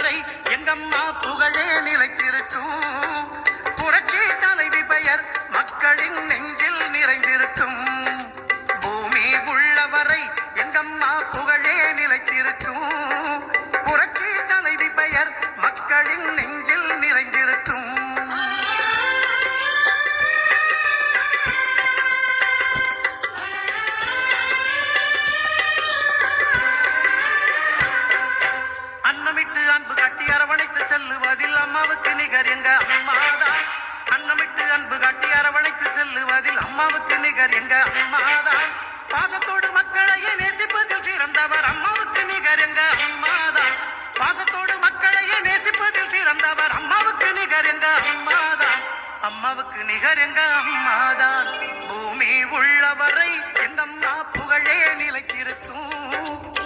உள்ளவரை எங்கம்மா புகழே நிலைத்திருக்கும். புரட்சி தலைவி பெயர் மக்களின் நெஞ்சில் நிறைந்திருக்கும். பூமி உள்ளவரை எங்கம்மா புகழே நிலைத்திருக்கும். புரட்சி தலைவி பெயர் மக்களின் நெஞ்சில் நிறைந்திருக்கும். அன்னமிட்டு அன்பு காட்டி அரவணைத்து செல்லுவதில் அம்மாவுக்கு நிகர் எங்க அம்மாதான். அன்னமிட்டு அன்பு காட்டி அரவணைத்து செல்லுவதில் அம்மாவுக்கு நிகர் எங்க அம்மாதான். பாசத்தோடு மக்களையே நேசிப்பதில் சிறந்தவர் அம்மாவுக்கு நிகர் எங்க அம்மாதான். பாசத்தோடு மக்களையே நேசிப்பதில் சிறந்தவர் அம்மாவுக்கு நிகர் எங்க அம்மாதான். அம்மாவுக்கு நிகர் எங்க அம்மாதான். பூமி உள்ளவரை எங்கம்மா புகழே நிலைத்திருக்கும்.